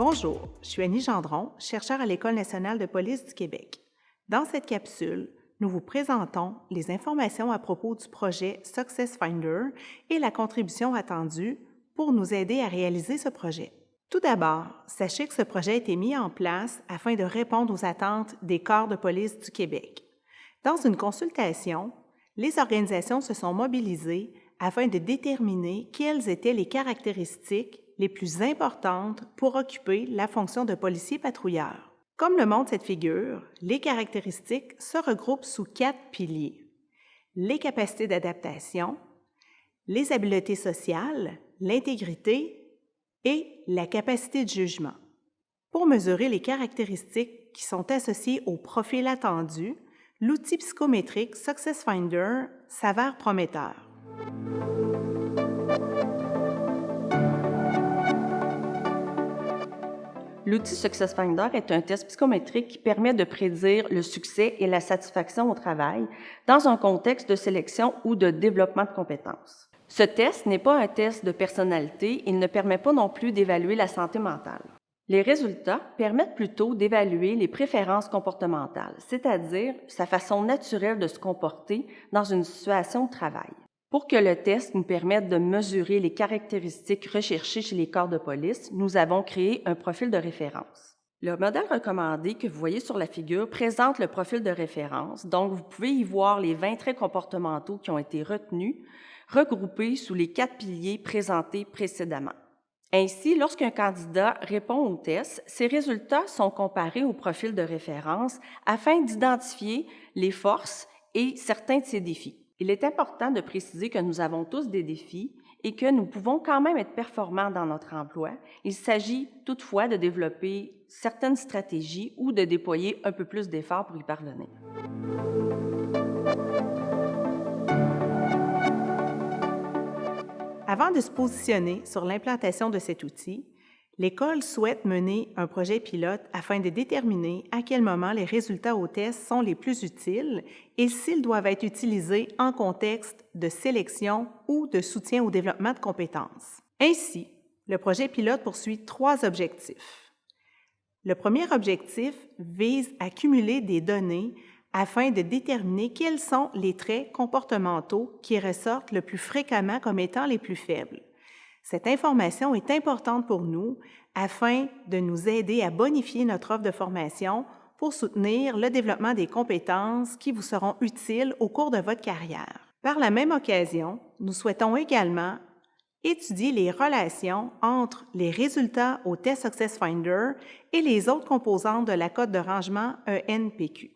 Bonjour, je suis Annie Gendron, chercheure à l'École nationale de police du Québec. Dans cette capsule, nous vous présentons les informations à propos du projet Success Finder et la contribution attendue pour nous aider à réaliser ce projet. Tout d'abord, sachez que ce projet a été mis en place afin de répondre aux attentes des corps de police du Québec. Dans une consultation, les organisations se sont mobilisées afin de déterminer quelles étaient les caractéristiques les plus importantes pour occuper la fonction de policier patrouilleur. Comme le montre cette figure, les caractéristiques se regroupent sous 4 piliers: les capacités d'adaptation, les habiletés sociales, l'intégrité et la capacité de jugement. Pour mesurer les caractéristiques qui sont associées au profil attendu, l'outil psychométrique Success Finder s'avère prometteur. L'outil Success Finder est un test psychométrique qui permet de prédire le succès et la satisfaction au travail dans un contexte de sélection ou de développement de compétences. Ce test n'est pas un test de personnalité, il ne permet pas non plus d'évaluer la santé mentale. Les résultats permettent plutôt d'évaluer les préférences comportementales, c'est-à-dire sa façon naturelle de se comporter dans une situation de travail. Pour que le test nous permette de mesurer les caractéristiques recherchées chez les corps de police, nous avons créé un profil de référence. Le modèle recommandé que vous voyez sur la figure présente le profil de référence, donc vous pouvez y voir les 20 traits comportementaux qui ont été retenus, regroupés sous les 4 piliers présentés précédemment. Ainsi, lorsqu'un candidat répond au test, ses résultats sont comparés au profil de référence afin d'identifier les forces et certains de ses défis. Il est important de préciser que nous avons tous des défis et que nous pouvons quand même être performants dans notre emploi. Il s'agit toutefois de développer certaines stratégies ou de déployer un peu plus d'efforts pour y parvenir. Avant de se positionner sur l'implantation de cet outil, l'École souhaite mener un projet pilote afin de déterminer à quel moment les résultats au test sont les plus utiles et s'ils doivent être utilisés en contexte de sélection ou de soutien au développement de compétences. Ainsi, le projet pilote poursuit 3 objectifs. Le premier objectif vise à cumuler des données afin de déterminer quels sont les traits comportementaux qui ressortent le plus fréquemment comme étant les plus faibles. Cette information est importante pour nous afin de nous aider à bonifier notre offre de formation pour soutenir le développement des compétences qui vous seront utiles au cours de votre carrière. Par la même occasion, nous souhaitons également étudier les relations entre les résultats au test Success Finder et les autres composantes de la cote de rangement ENPQ.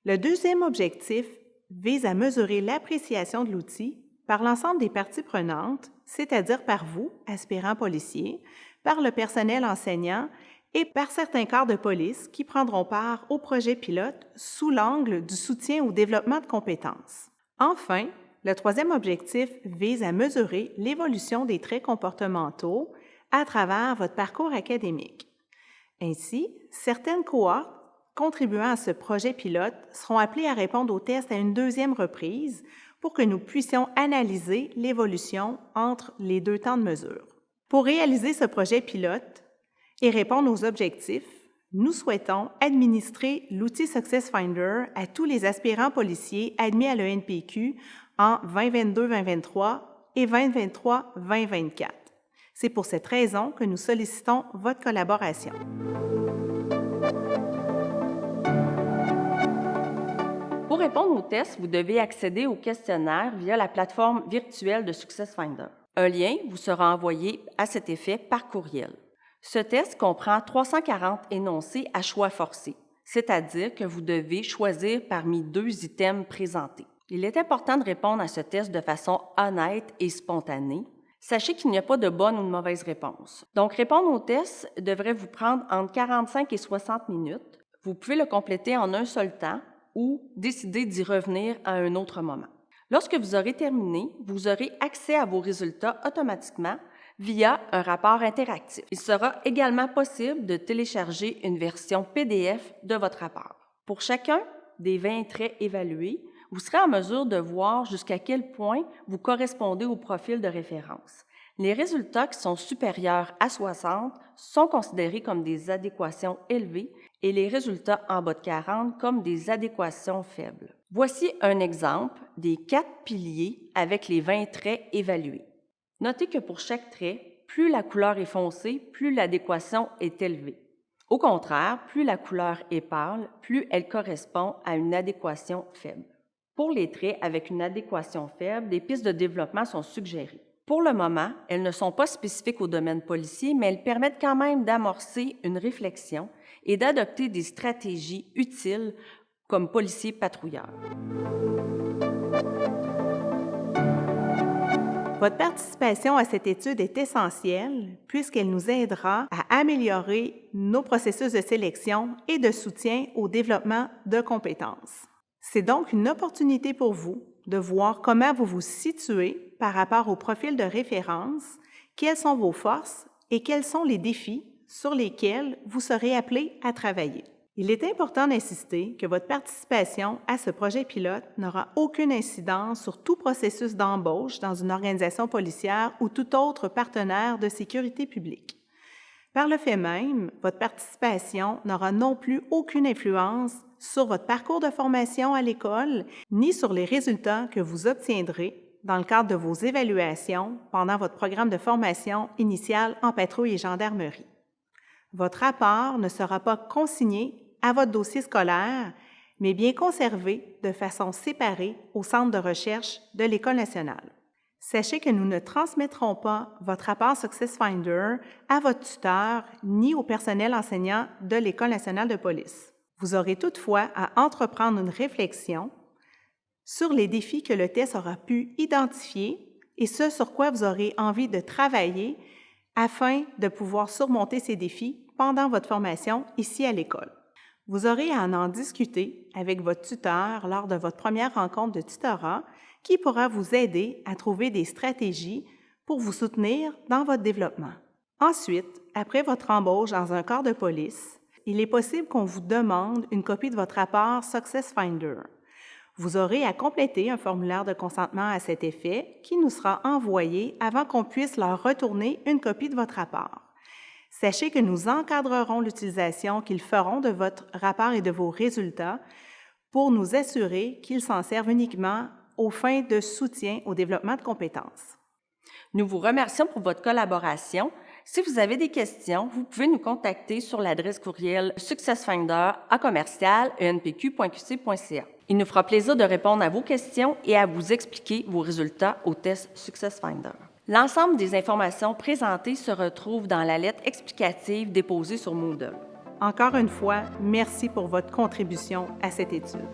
Le deuxième objectif vise à mesurer l'appréciation de l'outil par l'ensemble des parties prenantes, c'est-à-dire par vous, aspirants policiers, par le personnel enseignant et par certains corps de police qui prendront part au projet pilote sous l'angle du soutien au développement de compétences. Enfin, le troisième objectif vise à mesurer l'évolution des traits comportementaux à travers votre parcours académique. Ainsi, certaines cohortes contribuant à ce projet pilote seront appelées à répondre au test à une 2e reprise pour que nous puissions analyser l'évolution entre les 2 temps de mesure. Pour réaliser ce projet pilote et répondre aux objectifs, nous souhaitons administrer l'outil Success Finder à tous les aspirants policiers admis à l'ENPQ en 2022-2023 et 2023-2024. C'est pour cette raison que nous sollicitons votre collaboration. Pour répondre au test, vous devez accéder au questionnaire via la plateforme virtuelle de Success Finder. Un lien vous sera envoyé à cet effet par courriel. Ce test comprend 340 énoncés à choix forcé, c'est-à-dire que vous devez choisir parmi 2 items présentés. Il est important de répondre à ce test de façon honnête et spontanée. Sachez qu'il n'y a pas de bonne ou de mauvaise réponse. Donc, répondre au test devrait vous prendre entre 45 et 60 minutes. Vous pouvez le compléter en un seul temps ou décider d'y revenir à un autre moment. Lorsque vous aurez terminé, vous aurez accès à vos résultats automatiquement via un rapport interactif. Il sera également possible de télécharger une version PDF de votre rapport. Pour chacun des 20 traits évalués, vous serez en mesure de voir jusqu'à quel point vous correspondez au profil de référence. Les résultats qui sont supérieurs à 60 sont considérés comme des adéquations élevées et les résultats en bas de 40 comme des adéquations faibles. Voici un exemple des 4 piliers avec les 20 traits évalués. Notez que pour chaque trait, plus la couleur est foncée, plus l'adéquation est élevée. Au contraire, plus la couleur est pâle, plus elle correspond à une adéquation faible. Pour les traits avec une adéquation faible, des pistes de développement sont suggérées. Pour le moment, elles ne sont pas spécifiques au domaine policier, mais elles permettent quand même d'amorcer une réflexion et d'adopter des stratégies utiles comme policier patrouilleur. Votre participation à cette étude est essentielle puisqu'elle nous aidera à améliorer nos processus de sélection et de soutien au développement de compétences. C'est donc une opportunité pour vous de voir comment vous vous situez par rapport au profil de référence, quelles sont vos forces et quels sont les défis sur lesquels vous serez appelé à travailler. Il est important d'insister que votre participation à ce projet pilote n'aura aucune incidence sur tout processus d'embauche dans une organisation policière ou tout autre partenaire de sécurité publique. Par le fait même, votre participation n'aura non plus aucune influence sur votre parcours de formation à l'école, ni sur les résultats que vous obtiendrez dans le cadre de vos évaluations pendant votre programme de formation initiale en patrouille et gendarmerie. Votre rapport ne sera pas consigné à votre dossier scolaire, mais bien conservé de façon séparée au centre de recherche de l'École nationale. Sachez que nous ne transmettrons pas votre rapport SuccessFinder à votre tuteur ni au personnel enseignant de l'École nationale de police. Vous aurez toutefois à entreprendre une réflexion sur les défis que le test aura pu identifier et ce sur quoi vous aurez envie de travailler afin de pouvoir surmonter ces défis pendant votre formation ici à l'école. Vous aurez à en discuter avec votre tuteur lors de votre première rencontre de tutorat qui pourra vous aider à trouver des stratégies pour vous soutenir dans votre développement. Ensuite, après votre embauche dans un corps de police, il est possible qu'on vous demande une copie de votre rapport SuccessFinder. Vous aurez à compléter un formulaire de consentement à cet effet qui nous sera envoyé avant qu'on puisse leur retourner une copie de votre rapport. Sachez que nous encadrerons l'utilisation qu'ils feront de votre rapport et de vos résultats pour nous assurer qu'ils s'en servent uniquement aux fins de soutien au développement de compétences. Nous vous remercions pour votre collaboration. Si vous avez des questions, vous pouvez nous contacter sur l'adresse courriel successfinder@enpq.qc.ca. Il nous fera plaisir de répondre à vos questions et à vous expliquer vos résultats au test SuccessFinder. L'ensemble des informations présentées se retrouvent dans la lettre explicative déposée sur Moodle. Encore une fois, merci pour votre contribution à cette étude.